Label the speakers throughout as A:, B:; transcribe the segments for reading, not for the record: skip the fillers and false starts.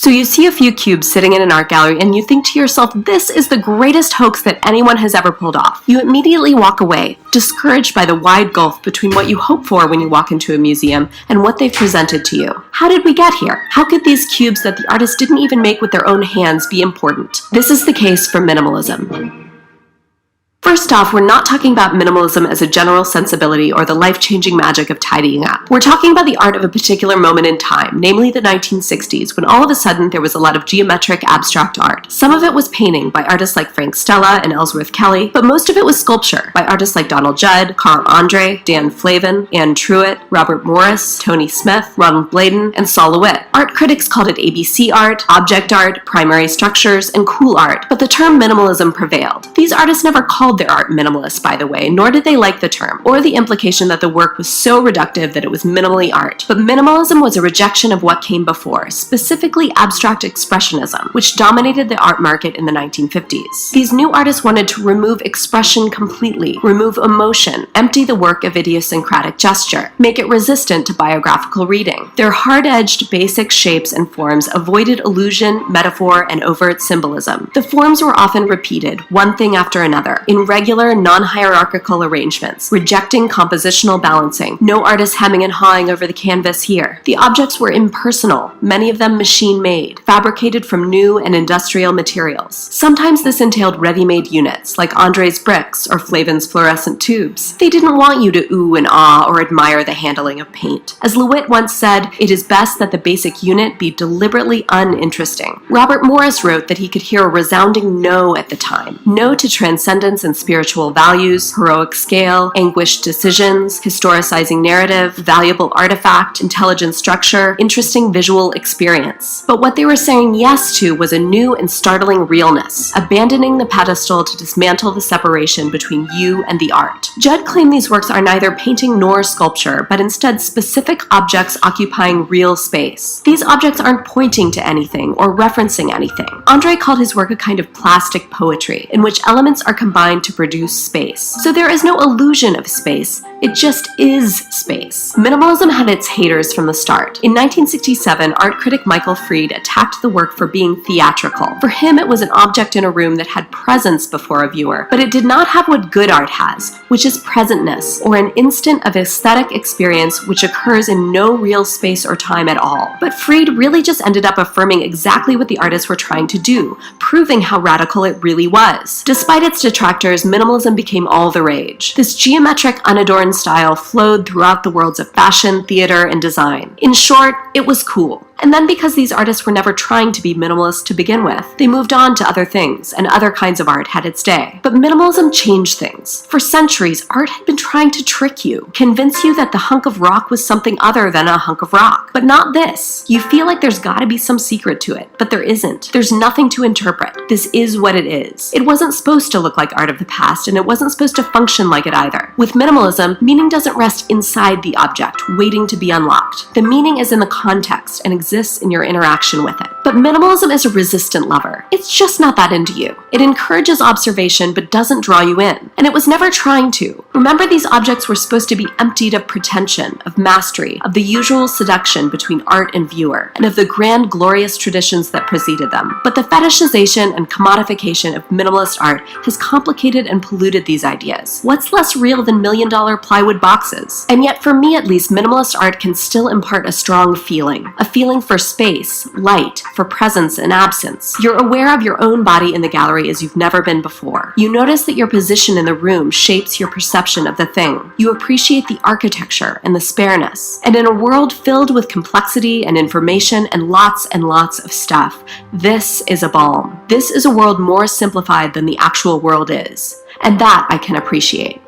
A: So you see a few cubes sitting in an art gallery and you think to yourself, this is the greatest hoax that anyone has ever pulled off. You immediately walk away, discouraged by the wide gulf between what you hope for when you walk into a museum and what they've presented to you. How did we get here? How could these cubes that the artist didn't even make with their own hands be important? This is the case for minimalism. First off, we're not talking about minimalism as a general sensibility or the life-changing magic of tidying up. We're talking about the art of a particular moment in time, namely the 1960s, when all of a sudden there was a lot of geometric, abstract art. Some of it was painting by artists like Frank Stella and Ellsworth Kelly, but most of it was sculpture by artists like Donald Judd, Carl Andre, Dan Flavin, Anne Truitt, Robert Morris, Tony Smith, Ronald Bladen, and Sol LeWitt. Art critics called it ABC art, object art, primary structures, and cool art, but the term minimalism prevailed. These artists never called their art minimalist, by the way, nor did they like the term, or the implication that the work was so reductive that it was minimally art. But minimalism was a rejection of what came before, specifically abstract expressionism, which dominated the art market in the 1950s. These new artists wanted to remove expression completely, remove emotion, empty the work of idiosyncratic gesture, make it resistant to biographical reading. Their hard-edged, basic shapes and forms avoided illusion, metaphor, and overt symbolism. The forms were often repeated, one thing after another, in regular, non-hierarchical arrangements, rejecting compositional balancing, no artist hemming and hawing over the canvas here. The objects were impersonal, many of them machine-made, fabricated from new and industrial materials. Sometimes this entailed ready-made units, like Andre's bricks or Flavin's fluorescent tubes. They didn't want you to ooh and ah or admire the handling of paint. As LeWitt once said, it is best that the basic unit be deliberately uninteresting. Robert Morris wrote that he could hear a resounding no at the time. No to transcendence and spiritual values, heroic scale, anguished decisions, historicizing narrative, valuable artifact, intelligent structure, interesting visual experience. But what they were saying yes to was a new and startling realness, abandoning the pedestal to dismantle the separation between you and the art. Judd claimed these works are neither painting nor sculpture, but instead specific objects occupying real space. These objects aren't pointing to anything or referencing anything. Andre called his work a kind of plastic poetry, in which elements are combined to produce space. So there is no illusion of space, it just is space. Minimalism had its haters from the start. In 1967, art critic Michael Fried attacked the work for being theatrical. For him, it was an object in a room that had presence before a viewer, but it did not have what good art has, which is presentness, or an instant of aesthetic experience which occurs in no real space or time at all. But Fried really just ended up affirming exactly what the artists were trying to do, proving how radical it really was. Despite its detractors, minimalism became all the rage. This geometric, unadorned style flowed throughout the worlds of fashion, theater, and design. In short, it was cool. And then because these artists were never trying to be minimalist to begin with, they moved on to other things, and other kinds of art had its day. But minimalism changed things. For centuries, art had been trying to trick you, convince you that the hunk of rock was something other than a hunk of rock. But not this. You feel like there's gotta be some secret to it, but there isn't. There's nothing to interpret. This is what it is. It wasn't supposed to look like art of the past, and it wasn't supposed to function like it either. With minimalism, meaning doesn't rest inside the object, waiting to be unlocked. The meaning is in the context and exists in your interaction with it. But minimalism is a resistant lever. It's just not that into you. It encourages observation but doesn't draw you in. And it was never trying to. Remember, these objects were supposed to be emptied of pretension, of mastery, of the usual seduction between art and viewer, and of the grand, glorious traditions that preceded them. But the fetishization and commodification of minimalist art has complicated and polluted these ideas. What's less real than million-dollar plywood boxes? And yet, for me at least, minimalist art can still impart a strong feeling. A feeling for space, light, for presence and absence. You're aware of your own body in the gallery as you've never been before. You notice that your position in the room shapes your perception of the thing. You appreciate the architecture and the spareness. And in a world filled with complexity and information and lots of stuff, this is a balm. This is a world more simplified than the actual world is. And that I can appreciate.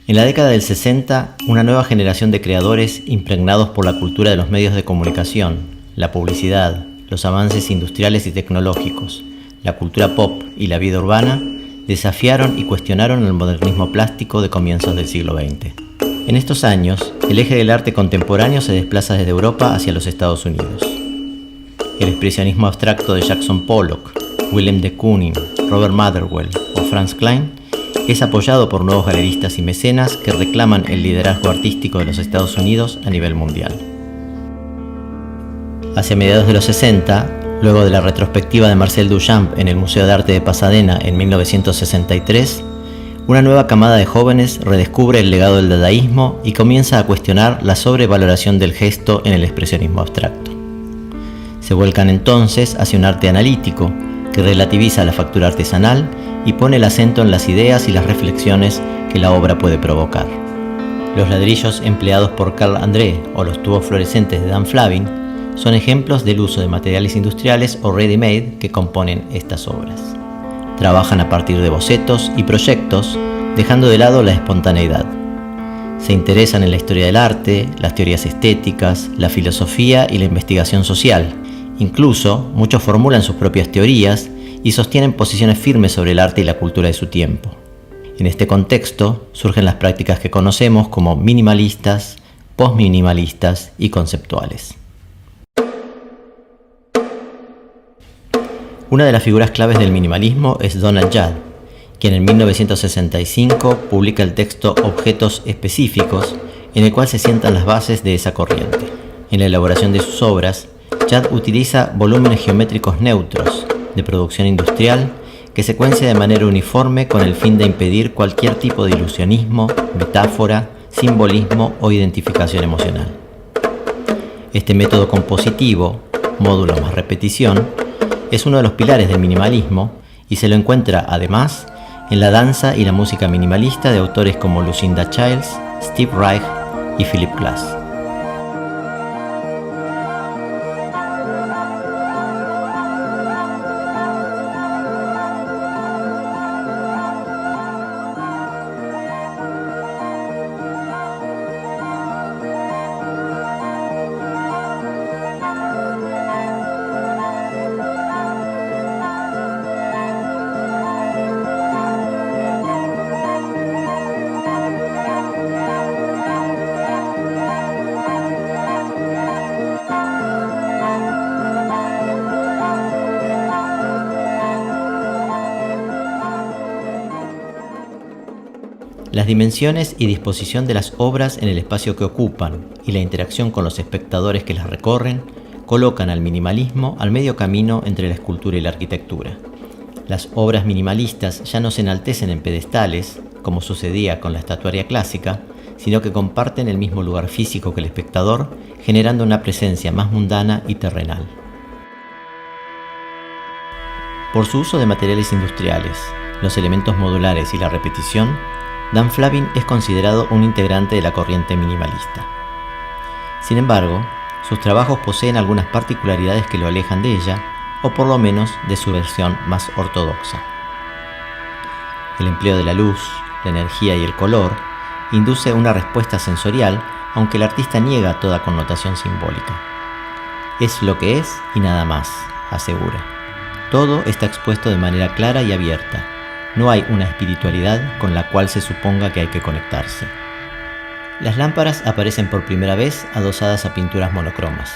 B: En la década del 60, una nueva generación de creadores impregnados por la cultura de los medios de comunicación, la publicidad, los avances industriales y tecnológicos, la cultura pop y la vida urbana, desafiaron y cuestionaron el modernismo plástico de comienzos del siglo XX. En estos años, el eje del arte contemporáneo se desplaza desde Europa hacia los Estados Unidos. El expresionismo abstracto de Jackson Pollock, Willem de Kooning, Robert Motherwell o Franz Klein, es apoyado por nuevos galeristas y mecenas que reclaman el liderazgo artístico de los Estados Unidos a nivel mundial. Hacia mediados de los 60, luego de la retrospectiva de Marcel Duchamp en el Museo de Arte de Pasadena en 1963, una nueva camada de jóvenes redescubre el legado del dadaísmo y comienza a cuestionar la sobrevaloración del gesto en el expresionismo abstracto. Se vuelcan entonces hacia un arte analítico que relativiza la factura artesanal y pone el acento en las ideas y las reflexiones que la obra puede provocar. Los ladrillos empleados por Carl André o los tubos fluorescentes de Dan Flavin son ejemplos del uso de materiales industriales o ready-made que componen estas obras. Trabajan a partir de bocetos y proyectos, dejando de lado la espontaneidad. Se interesan en la historia del arte, las teorías estéticas, la filosofía y la investigación social. Incluso, muchos formulan sus propias teorías y sostienen posiciones firmes sobre el arte y la cultura de su tiempo. En este contexto surgen las prácticas que conocemos como minimalistas, postminimalistas y conceptuales. Una de las figuras claves del minimalismo es Donald Judd, quien en 1965 publica el texto Objetos Específicos, en el cual se sientan las bases de esa corriente. En la elaboración de sus obras, Judd utiliza volúmenes geométricos neutros, de producción industrial, que secuencia de manera uniforme con el fin de impedir cualquier tipo de ilusionismo, metáfora, simbolismo o identificación emocional. Este método compositivo, módulo más repetición, es uno de los pilares del minimalismo y se lo encuentra, además, en la danza y la música minimalista de autores como Lucinda Childs, Steve Reich y Philip Glass. Las dimensiones y disposición de las obras en el espacio que ocupan y la interacción con los espectadores que las recorren colocan al minimalismo al medio camino entre la escultura y la arquitectura. Las obras minimalistas ya no se enaltecen en pedestales, como sucedía con la estatuaria clásica, sino que comparten el mismo lugar físico que el espectador, generando una presencia más mundana y terrenal. Por su uso de materiales industriales, los elementos modulares y la repetición, Dan Flavin es considerado un integrante de la corriente minimalista. Sin embargo, sus trabajos poseen algunas particularidades que lo alejan de ella, o por lo menos de su versión más ortodoxa. El empleo de la luz, la energía y el color induce una respuesta sensorial, aunque el artista niega toda connotación simbólica. Es lo que es y nada más, asegura. Todo está expuesto de manera clara y abierta. No hay una espiritualidad con la cual se suponga que hay que conectarse. Las lámparas aparecen por primera vez adosadas a pinturas monocromas.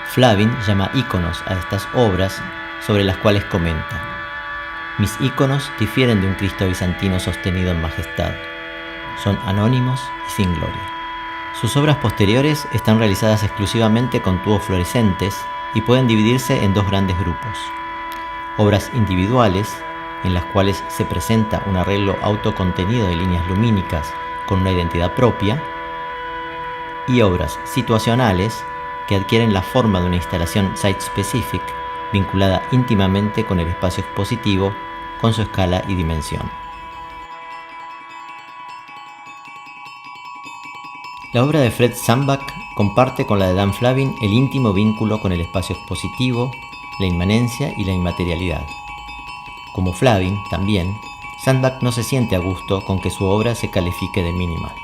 B: Flavin llama íconos a estas obras sobre las cuales comenta: mis íconos difieren de un Cristo bizantino sostenido en majestad. Son anónimos y sin gloria. Sus obras posteriores están realizadas exclusivamente con tubos fluorescentes y pueden dividirse en dos grandes grupos: obras individuales, en las cuales se presenta un arreglo autocontenido de líneas lumínicas con una identidad propia, y obras situacionales que adquieren la forma de una instalación site-specific vinculada íntimamente con el espacio expositivo, con su escala y dimensión. La obra de Fred Sandback comparte con la de Dan Flavin el íntimo vínculo con el espacio expositivo, la inmanencia y la inmaterialidad. Como Flavin, también, Sandback no se siente a gusto con que su obra se califique de minimal.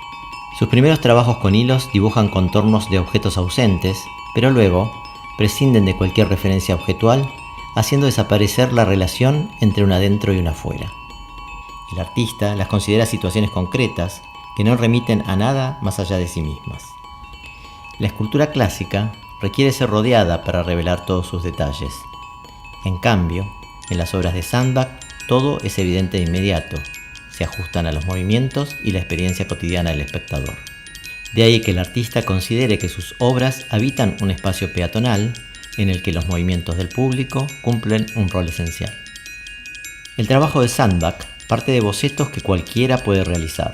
B: Sus primeros trabajos con hilos dibujan contornos de objetos ausentes, pero luego prescinden de cualquier referencia objetual, haciendo desaparecer la relación entre un adentro y un afuera. El artista las considera situaciones concretas que no remiten a nada más allá de sí mismas. La escultura clásica requiere ser rodeada para revelar todos sus detalles. En cambio, En las obras de Sandbach, todo es evidente de inmediato, se ajustan a los movimientos y la experiencia cotidiana del espectador. De ahí que el artista considere que sus obras habitan un espacio peatonal en el que los movimientos del público cumplen un rol esencial. El trabajo de Sandbach parte de bocetos que cualquiera puede realizar.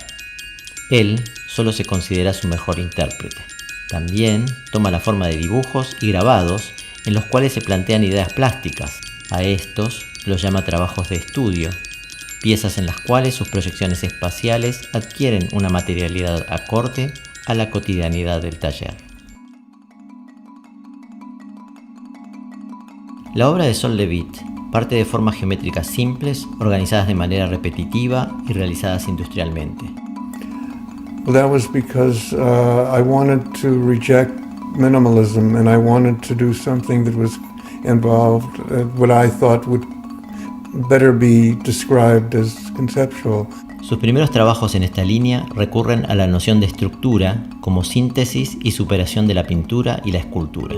B: Él solo se considera su mejor intérprete. También toma la forma de dibujos y grabados en los cuales se plantean ideas plásticas. A estos los llama trabajos de estudio, piezas en las cuales sus proyecciones espaciales adquieren una materialidad acorde a la cotidianidad del taller. La obra de Sol LeWitt parte de formas geométricas simples, organizadas de manera repetitiva y realizadas industrialmente.
C: Well, that was because I wanted to reject minimalism and I wanted to do something that was involved, what I thought would better be described as conceptual.
B: Sus primeros trabajos en esta línea recurren a la noción de estructura como síntesis y superación de la pintura y la escultura.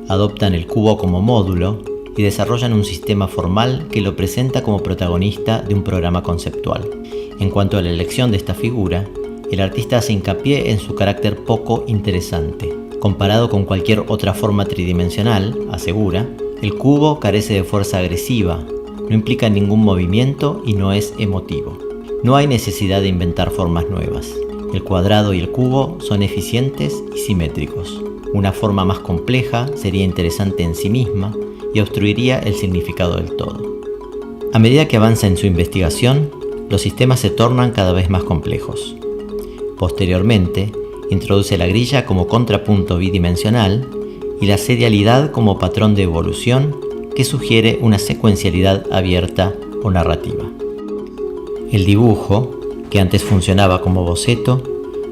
B: Adoptan el cubo como módulo y desarrollan un sistema formal que lo presenta como protagonista de un programa conceptual. En cuanto a la elección de esta figura, el artista hace hincapié en su carácter poco interesante. Comparado con cualquier otra forma tridimensional, asegura, el cubo carece de fuerza agresiva, no implica ningún movimiento y no es emotivo. No hay necesidad de inventar formas nuevas. El cuadrado y el cubo son eficientes y simétricos. Una forma más compleja sería interesante en sí misma y obstruiría el significado del todo. A medida que avanza en su investigación, los sistemas se tornan cada vez más complejos. Posteriormente, introduce la grilla como contrapunto bidimensional y la serialidad como patrón de evolución que sugiere una secuencialidad abierta o narrativa. El dibujo, que antes funcionaba como boceto,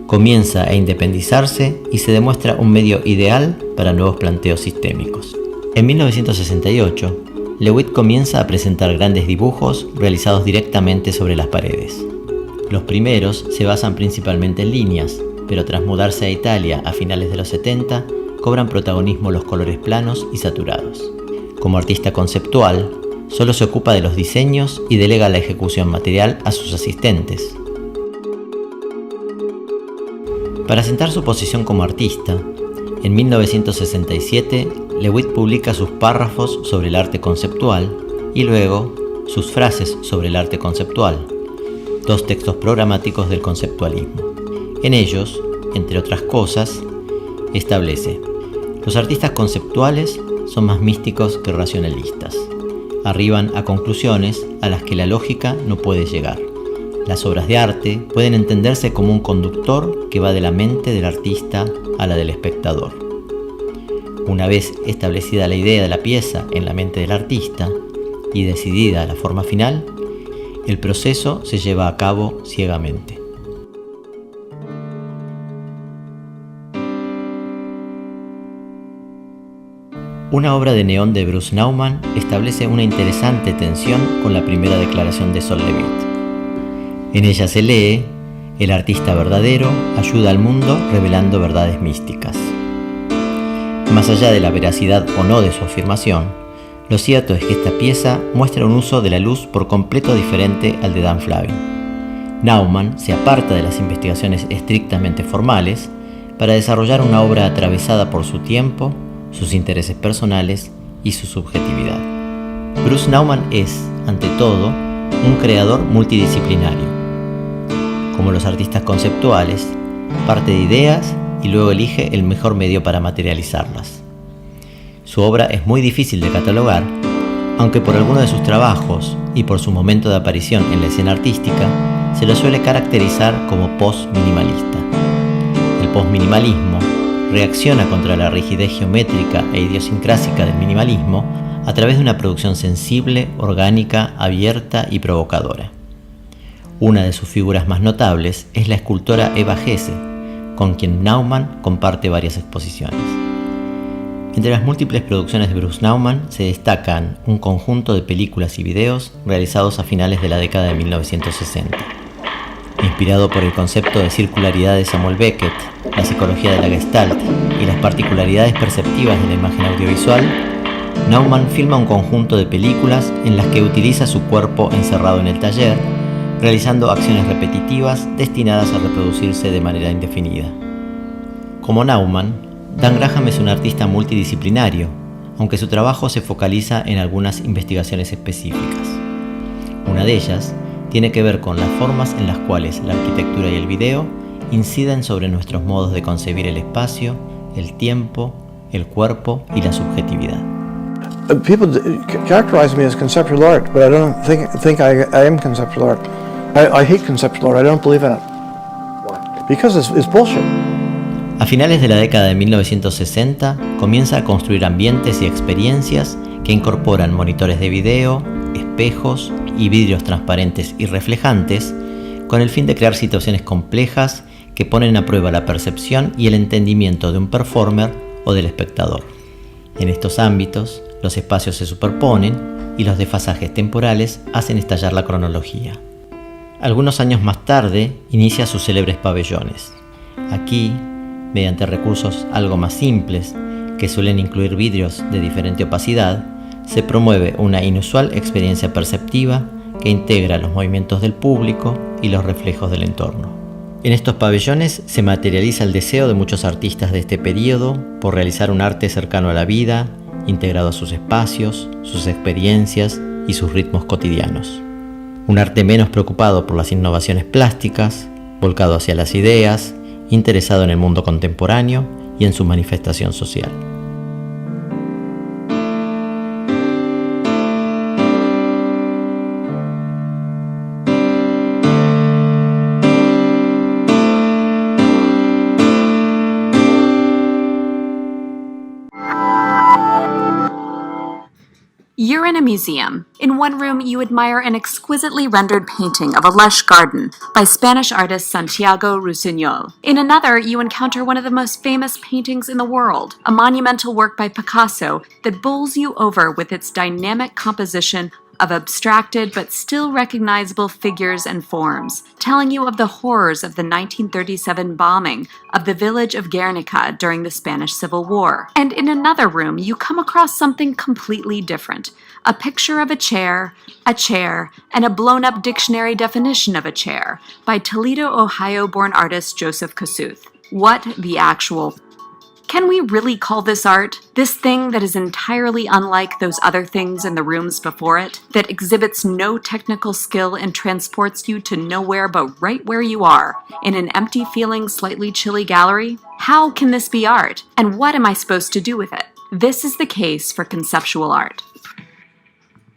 B: comienza a independizarse y se demuestra un medio ideal para nuevos planteos sistémicos. En 1968, LeWitt comienza a presentar grandes dibujos realizados directamente sobre las paredes. Los primeros se basan principalmente en líneas, pero tras mudarse a Italia a finales de los 70, cobran protagonismo los colores planos y saturados. Como artista conceptual, solo se ocupa de los diseños y delega la ejecución material a sus asistentes. Para asentar su posición como artista, en 1967, LeWitt publica sus párrafos sobre el arte conceptual y luego sus frases sobre el arte conceptual, dos textos programáticos del conceptualismo. En ellos, entre otras cosas, establece: los artistas conceptuales son más místicos que racionalistas. Arriban a conclusiones a las que la lógica no puede llegar. Las obras de arte pueden entenderse como un conductor que va de la mente del artista a la del espectador. Una vez establecida la idea de la pieza en la mente del artista y decidida la forma final, el proceso se lleva a cabo ciegamente. Una obra de neón de Bruce Nauman establece una interesante tensión con la primera declaración de Sol LeWitt. En ella se lee: el artista verdadero ayuda al mundo revelando verdades místicas. Más allá de la veracidad o no de su afirmación, lo cierto es que esta pieza muestra un uso de la luz por completo diferente al de Dan Flavin. Nauman se aparta de las investigaciones estrictamente formales para desarrollar una obra atravesada por su tiempo, sus intereses personales y su subjetividad. Bruce Nauman es, ante todo, un creador multidisciplinario. Como los artistas conceptuales, parte de ideas y luego elige el mejor medio para materializarlas. Su obra es muy difícil de catalogar, aunque por alguno de sus trabajos y por su momento de aparición en la escena artística, se lo suele caracterizar como post-minimalista. El post-minimalismo reacciona contra la rigidez geométrica e idiosincrásica del minimalismo a través de una producción sensible, orgánica, abierta y provocadora. Una de sus figuras más notables es la escultora Eva Hesse, con quien Nauman comparte varias exposiciones. Entre las múltiples producciones de Bruce Nauman se destacan un conjunto de películas y videos realizados a finales de la década de 1960. Inspirado por el concepto de circularidad de Samuel Beckett, la psicología de la Gestalt y las particularidades perceptivas de la imagen audiovisual, Naumann filma un conjunto de películas en las que utiliza su cuerpo encerrado en el taller, realizando acciones repetitivas destinadas a reproducirse de manera indefinida. Como Naumann, Dan Graham es un artista multidisciplinario, aunque su trabajo se focaliza en algunas investigaciones específicas. Una de ellas tiene que ver con las formas en las cuales la arquitectura y el video inciden sobre nuestros modos de concebir el espacio, el tiempo, el cuerpo y la subjetividad.
D: People characterize me as conceptual art, but I don't think I am conceptual art. I hate conceptual art. I don't believe in it. Why? Because it's bullshit.
B: A finales de la década de 1960, comienza a construir ambientes y experiencias que incorporan monitores de video, espejos y vidrios transparentes y reflejantes, con el fin de crear situaciones complejas que ponen a prueba la percepción y el entendimiento de un performer o del espectador. En estos ámbitos, los espacios se superponen y los desfasajes temporales hacen estallar la cronología. Algunos años más tarde, inicia sus célebres pabellones. Aquí, mediante recursos algo más simples, que suelen incluir vidrios de diferente opacidad, se promueve una inusual experiencia perceptiva que integra los movimientos del público y los reflejos del entorno. En estos pabellones se materializa el deseo de muchos artistas de este periodo por realizar un arte cercano a la vida, integrado a sus espacios, sus experiencias y sus ritmos cotidianos. Un arte menos preocupado por las innovaciones plásticas, volcado hacia las ideas, interesado en el mundo contemporáneo y en su manifestación social.
A: You're in a museum. In one room, you admire an exquisitely rendered painting of a lush garden by Spanish artist Santiago Rusiñol. In another, you encounter one of the most famous paintings in the world, a monumental work by Picasso that bowls you over with its dynamic composition of abstracted but still recognizable figures and forms, telling you of the horrors of the 1937 bombing of the village of Guernica during the Spanish Civil War. And in another room, you come across something completely different, a picture of a chair, and a blown-up dictionary definition of a chair by Toledo, Ohio-born artist Joseph Kosuth. What the actual... Can we really call this art? This thing that is entirely unlike those other things in the rooms before it, that exhibits no technical skill and transports you to nowhere but right where you are, in an empty feeling, slightly chilly gallery? How can this be art? And what am I supposed to do with it? This is the case for conceptual art.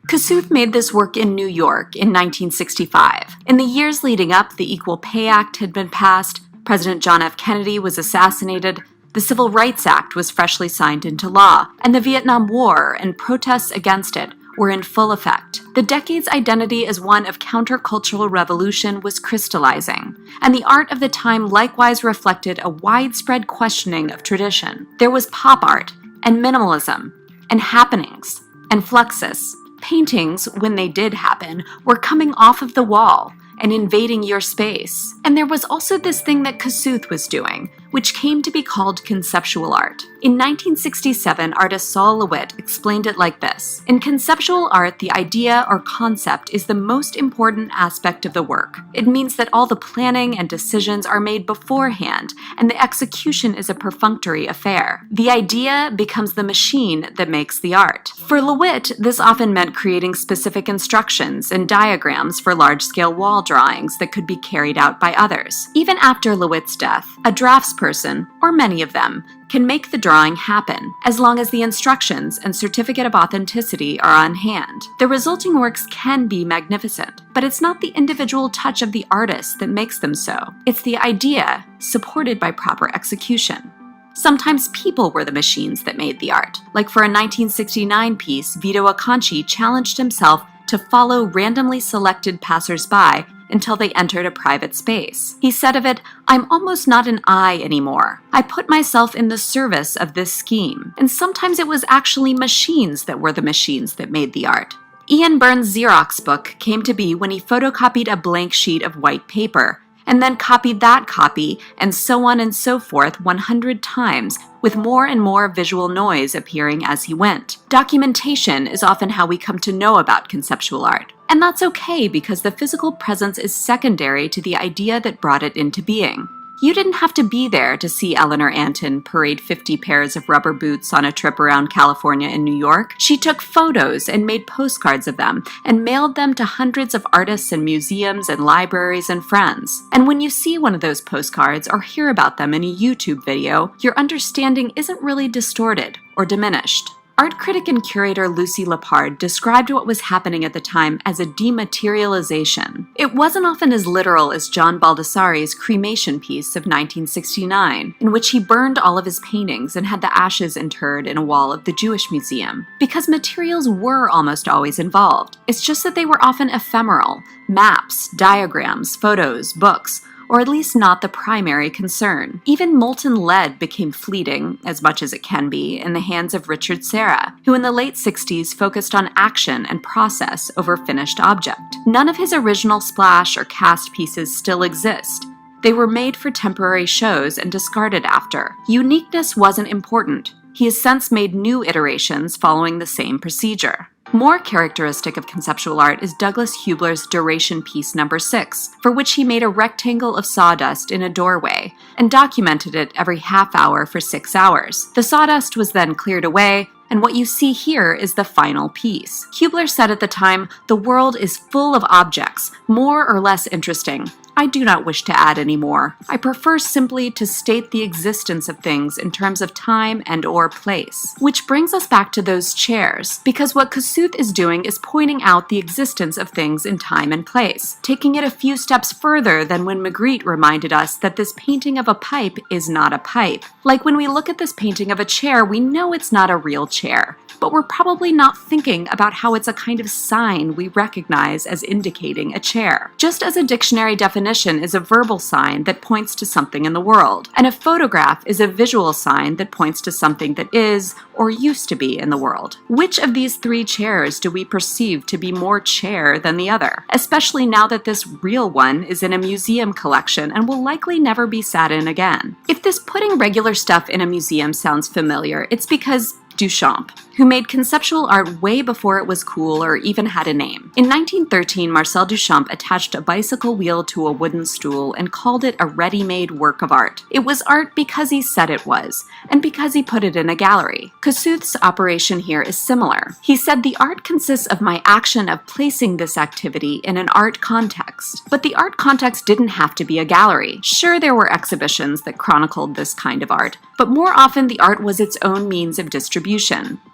A: Kosuth made this work in New York in 1965. In the years leading up, the Equal Pay Act had been passed, President John F. Kennedy was assassinated, the Civil Rights Act was freshly signed into law, and the Vietnam War and protests against it were in full effect. The decade's identity as one of countercultural revolution was crystallizing, and the art of the time likewise reflected a widespread questioning of tradition. There was pop art, and minimalism, and happenings, and fluxus. Paintings, when they did happen, were coming off of the wall and invading your space. And there was also this thing that Kosuth was doing, which came to be called conceptual art. In 1967, artist Sol LeWitt explained it like this: in conceptual art, the idea or concept is the most important aspect of the work. It means that all the planning and decisions are made beforehand, and the execution is a perfunctory affair. The idea becomes the machine that makes the art. For LeWitt, this often meant creating specific instructions and diagrams for large-scale wall drawings that could be carried out by others. Even after LeWitt's death, a draftsperson, or many of them, can make the drawing happen, as long as the instructions and certificate of authenticity are on hand. The resulting works can be magnificent, but it's not the individual touch of the artist that makes them so. It's the idea, supported by proper execution. Sometimes people were the machines that made the art. Like for a 1969 piece, Vito Acconci challenged himself to follow randomly selected passers-by until they entered a private space. He said of it, "I'm almost not an I anymore. I put myself in the service of this scheme." And sometimes it was actually machines that were the machines that made the art. Ian Byrne's Xerox book came to be when he photocopied a blank sheet of white paper and then copied that copy, and so on and so forth 100 times, with more and more visual noise appearing as he went. Documentation is often how we come to know about conceptual art. And that's okay because the physical presence is secondary to the idea that brought it into being. You didn't have to be there to see Eleanor Antin parade 50 pairs of rubber boots on a trip around California and New York. She took photos and made postcards of them and mailed them to hundreds of artists and museums and libraries and friends. And when you see one of those postcards or hear about them in a YouTube video, your understanding isn't really distorted or diminished. Art critic and curator Lucy Lepard described what was happening at the time as a dematerialization. It wasn't often as literal as John Baldessari's cremation piece of 1969, in which he burned all of his paintings and had the ashes interred in a wall of the Jewish Museum, because materials were almost always involved. It's just that they were often ephemeral: maps, diagrams, photos, books, or at least not the primary concern. Even molten lead became fleeting, as much as it can be, in the hands of Richard Serra, who in the late 60s focused on action and process over finished object. None of his original splash or cast pieces still exist. They were made for temporary shows and discarded after. Uniqueness wasn't important. He has since made new iterations following the same procedure. More characteristic of conceptual art is Douglas Hubler's Duration Piece No. 6, for which he made a rectangle of sawdust in a doorway and documented it every half hour for 6 hours. The sawdust was then cleared away, and what you see here is the final piece. Hubler said at the time, "The world is full of objects, more or less interesting. I do not wish to add any more. I prefer simply to state the existence of things in terms of time and/or place." Which brings us back to those chairs, because what Kossuth is doing is pointing out the existence of things in time and place, taking it a few steps further than when Magritte reminded us that this painting of a pipe is not a pipe. Like when we look at this painting of a chair, we know it's not a real chair, but we're probably not thinking about how it's a kind of sign we recognize as indicating a chair. Just as a dictionary definition is a verbal sign that points to something in the world, and a photograph is a visual sign that points to something that is or used to be in the world. Which of these three chairs do we perceive to be more chair than the other, especially now that this real one is in a museum collection and will likely never be sat in again? If this putting regular stuff in a museum sounds familiar, it's because Duchamp, who made conceptual art way before it was cool or even had a name. In 1913, Marcel Duchamp attached a bicycle wheel to a wooden stool and called it a ready-made work of art. It was art because he said it was, and because he put it in a gallery. Kossuth's operation here is similar. He said the art consists of my action of placing this activity in an art context. But the art context didn't have to be a gallery. Sure, there were exhibitions that chronicled this kind of art, but more often the art was its own means of distribution.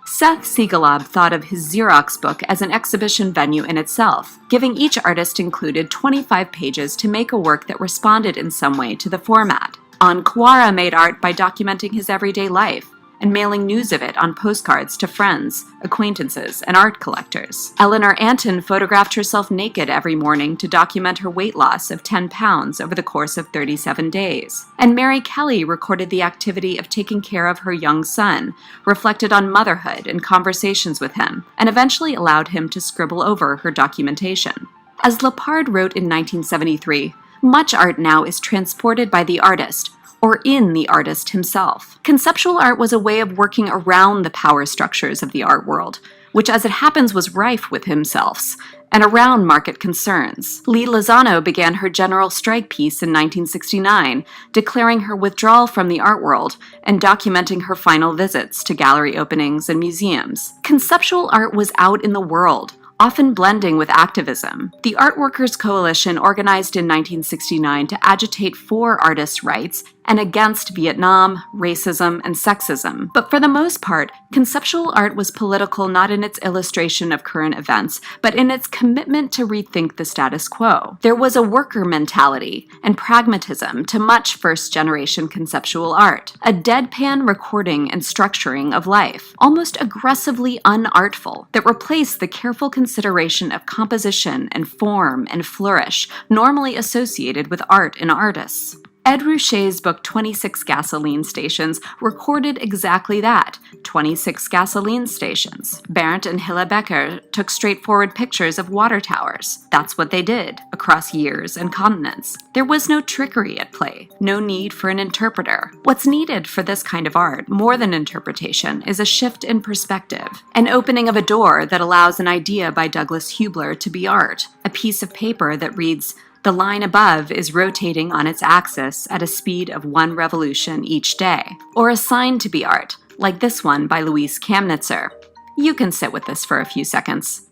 A: Seth Siegelab thought of his Xerox book as an exhibition venue in itself, giving each artist included 25 pages to make a work that responded in some way to the format. An Kawara made art by documenting his everyday life and mailing news of it on postcards to friends, acquaintances, and art collectors. Eleanor Antin photographed herself naked every morning to document her weight loss of 10 pounds over the course of 37 days. And Mary Kelly recorded the activity of taking care of her young son, reflected on motherhood and conversations with him, and eventually allowed him to scribble over her documentation. As Lepard wrote in 1973, much art now is transported by the artist, or in the artist himself. Conceptual art was a way of working around the power structures of the art world, which as it happens was rife with himselfs, and around market concerns. Lee Lozano began her general strike piece in 1969, declaring her withdrawal from the art world and documenting her final visits to gallery openings and museums. Conceptual art was out in the world, often blending with activism. The Art Workers Coalition organized in 1969 to agitate for artists' rights and against Vietnam, racism, and sexism. But for the most part, conceptual art was political not in its illustration of current events, but in its commitment to rethink the status quo. There was a worker mentality and pragmatism to much first-generation conceptual art, a deadpan recording and structuring of life, almost aggressively unartful, that replaced the careful consideration of composition and form and flourish normally associated with art and artists.
E: Ed Ruscha's book 26 Gasoline Stations recorded exactly that, 26 gasoline stations. Berndt and Hille Becker took straightforward pictures of water towers. That's what they did, across years and continents. There was no trickery at play, no need for an interpreter. What's needed for this kind of art, more than interpretation, is a shift in perspective, an opening of a door that allows an idea by Douglas Hubler to be art, a piece of paper that reads, "The line above is rotating on its axis at a speed of 1 revolution each day," or a sign to be art, like this one by Louise Kamnitzer. You can sit with this for a few seconds.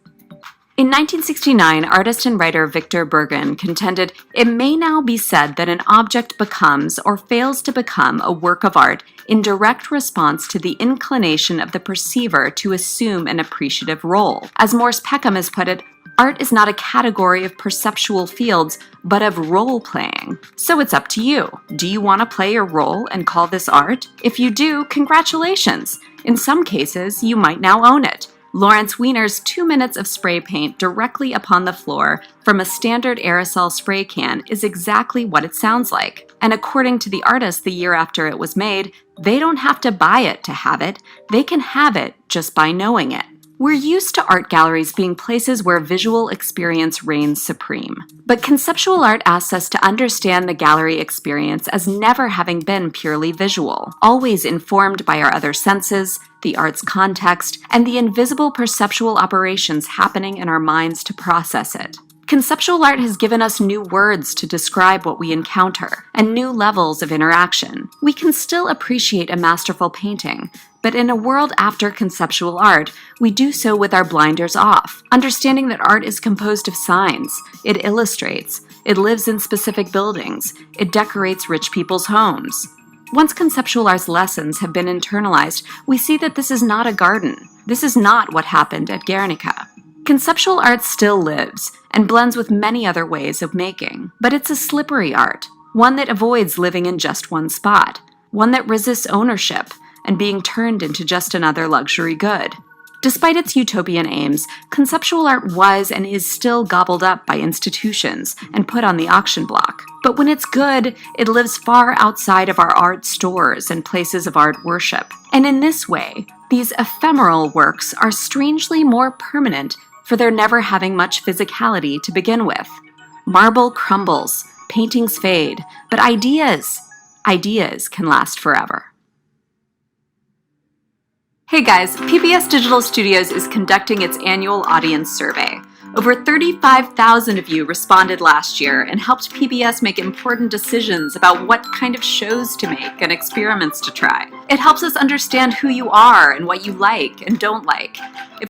E: In 1969, artist and writer Victor Bergen contended it may now be said that an object becomes or fails to become a work of art in direct response to the inclination of the perceiver to assume an appreciative role. As Morse Peckham has put it, art is not a category of perceptual fields, but of role-playing. So it's up to you. Do you want to play your role and call this art? If you do, congratulations! In some cases, you might now own it. Lawrence Weiner's 2 minutes of spray paint directly upon the floor from a standard aerosol spray can is exactly what it sounds like. And according to the artist the year after it was made, they don't have to buy it to have it. They can have it just by knowing it. We're used to art galleries being places where visual experience reigns supreme. But conceptual art asks us to understand the gallery experience as never having been purely visual, always informed by our other senses, the art's context, and the invisible perceptual operations happening in our minds to process it. Conceptual art has given us new words to describe what we encounter, and new levels of interaction. We can still appreciate a masterful painting, but in a world after conceptual art, we do so with our blinders off, understanding that art is composed of signs, it illustrates, it lives in specific buildings, it decorates rich people's homes. Once conceptual art's lessons have been internalized, we see that this is not a garden. This is not what happened at Guernica. Conceptual art still lives and blends with many other ways of making, but it's a slippery art, one that avoids living in just one spot, one that resists ownership and being turned into just another luxury good. Despite its utopian aims, conceptual art was and is still gobbled up by institutions and put on the auction block. But when it's good, it lives far outside of our art stores and places of art worship. And in this way, these ephemeral works are strangely more permanent for their never having much physicality to begin with. Marble crumbles, paintings fade, but ideas can last forever. Hey guys, PBS Digital Studios is conducting its annual audience survey. Over 35,000 of you responded last year and helped PBS make important decisions about what kind of shows to make and experiments to try. It helps us understand who you are and what you like and don't like. If